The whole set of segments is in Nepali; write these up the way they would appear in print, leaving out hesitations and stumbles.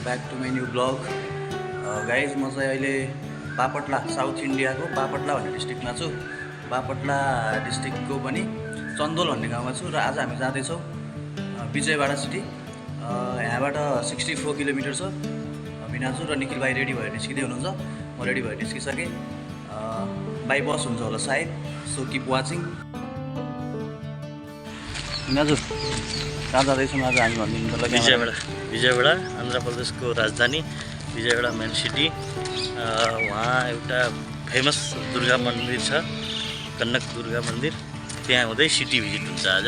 Back to my new blog. Guys म चाहिँ अहिले बापटला साउथ इन्डियाको बापटला भन्ने डिस्ट्रिक्टमा छु। बापटला डिस्ट्रिक्टको पनि चन्दोल भन्ने गाउँमा छु र आज हामी जाँदैछौँ विजयवाडा सिटी। यहाँबाट 64 किलोमिटर छ। भिनाजु र निखिल भाइ रेडी भएर निस्किँदै हुनुहुन्छ, म रेडी भएर निस्किसकेँ। बाई बस हुन्छ होला सायद, सो किप वाचिङ। भिनाजु कहाँ जाँदैछौँ आज हामी भनिदिनु पर्ला। विजयवाडा आन्ध्र प्रदेशको राजधानी, विजयवाडा मेन सिटी। वहाँ एउटा फेमस दुर्गा मन्दिर छ, कनक दुर्गा मन्दिर। त्यहाँ हुँदै सिटी भिजिट हुन्छ आज।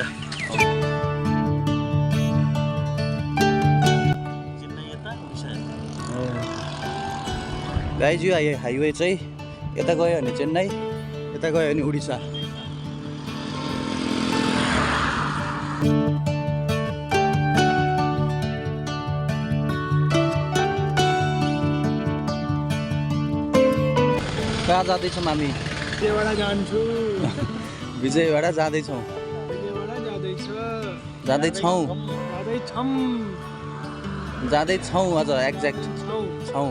गाइज यो हाइवे चाहिँ यता गयो भने चेन्नई, यता गयो भने उडिसा। कहाँ जाँदैछौँ हामी? विजयवाडा जान्छु। विजयवाडा जाँदैछौँ। जाँदैछौँ अझ एक्ज्याक्ट छौँ।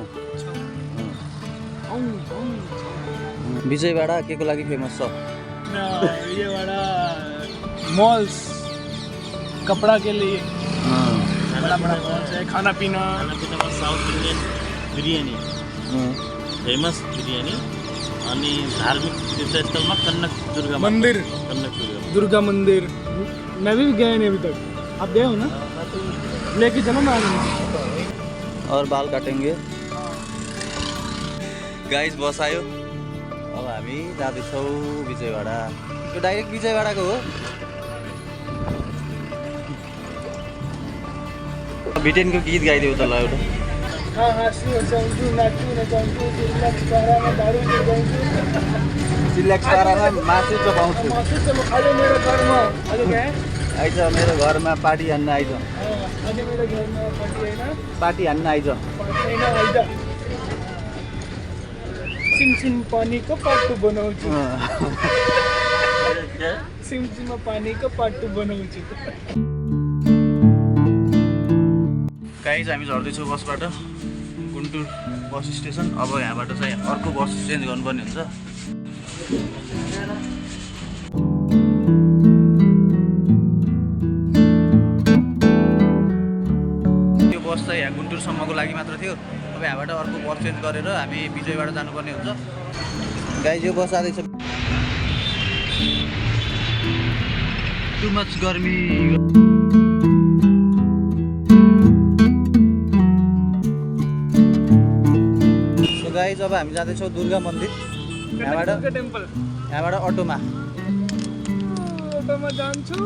विजयवाडा के को लागि फेमस छ? विजयवाडा मॉल्स, कपड़ा के लिए बड़ा मॉल्स है। खाना पीना में south Indian biryani famous biryani. अनि धार्मिक तीर्थस्थलमा कनक दुर्गा मंदिर, दुर्गा मंदिर। मैं भी गया नहीं अभी तक, आप गए हो ना? लेके चलो ना। और बाल काटेंगे। गाइस बस आयो, अब हामी जाँदैछौँ विजयवाडा। यो डाइरेक्ट विजयवाडाको हो। भिटेनको गीत गाइदेऊ त ल एउटा। चिल्ल्याक्स पारामा मासु चपाउँछु। आइज मेरो घरमा पार्टी हान्न आइज। पार्टी हान्न आइज। सिमसिम पानीको पाटो बनाउँछु। सिमसिममा पानीको पाटो बनाउँछु। गाइज हामी झर्दैछौँ बसबाट, गुन्टुर बस स्टेसन। अब यहाँबाट चाहिँ अर्को बस चेन्ज गर्नुपर्ने हुन्छ। त्यो बस चाहिँ यहाँ गुन्टुरसम्मको लागि मात्र थियो। अब यहाँबाट अर्को बस चेन्ज गरेर हामी विजयवाडा जानुपर्ने हुन्छ। गाइज यो बस जाँदैछ। टु मच गर्मी। गाइज अब हामी जाँदैछौँ दुर्गा मन्दिर। यहाँबाट अटोमा जान्छु।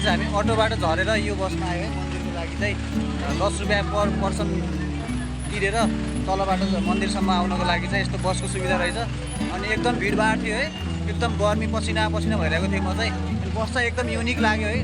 हामी अटोबाट झरेर यो बसमा आयो है। मन्दिरको लागि चाहिँ 10 रुपियाँ पर पर्सन तिरेर तलबाट मन्दिरसम्म आउनको लागि चाहिँ यस्तो बसको सुविधा रहेछ। अनि एकदम भिडभाड थियो है, एकदम गर्मी पसिना भइरहेको थियो म चाहिँ। बस चाहिँ एकदम युनिक लाग्यो है।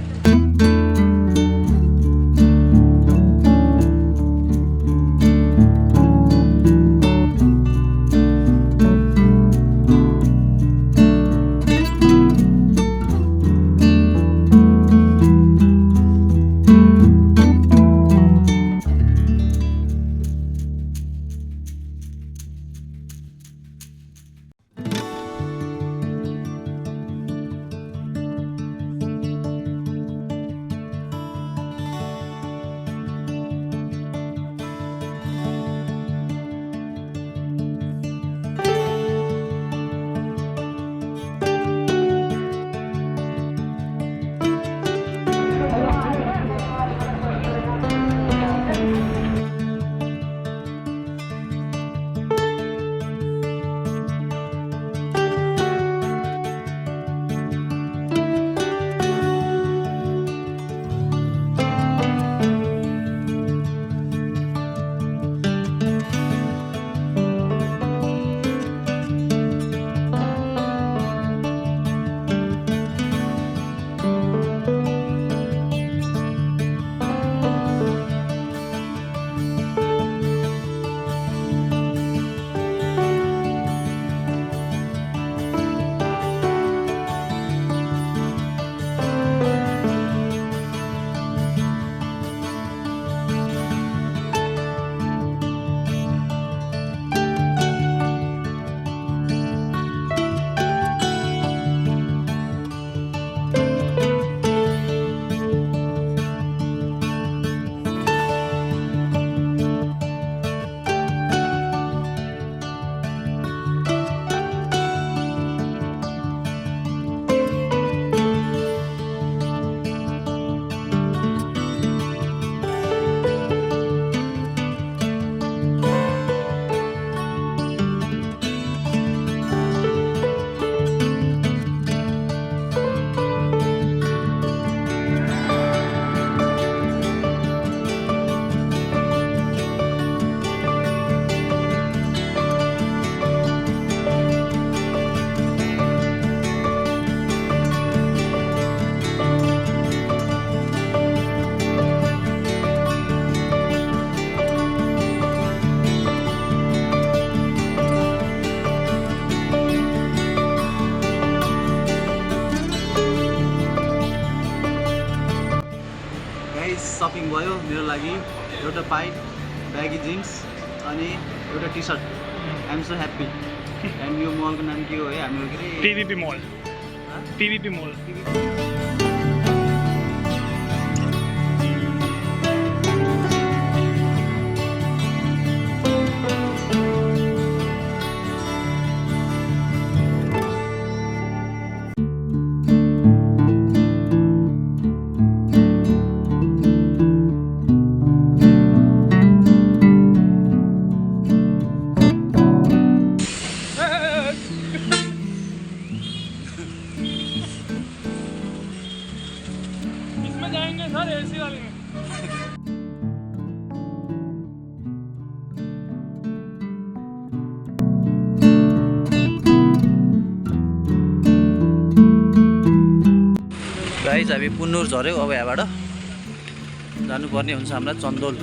लागि एउटा पाइट ब्यागी जिन्स अनि एउटा T shirt I am so happy and यो मलको नाम के हो है हाम्रो के अरे PVP मॉल PVP मॉल इसमें जाएंगे सर एसी वाले में गाइज हामी पुन्नुर झऱ्यौँ अब यहाँबाट जानुपर्ने हुन्छ हामीलाई चन्दोल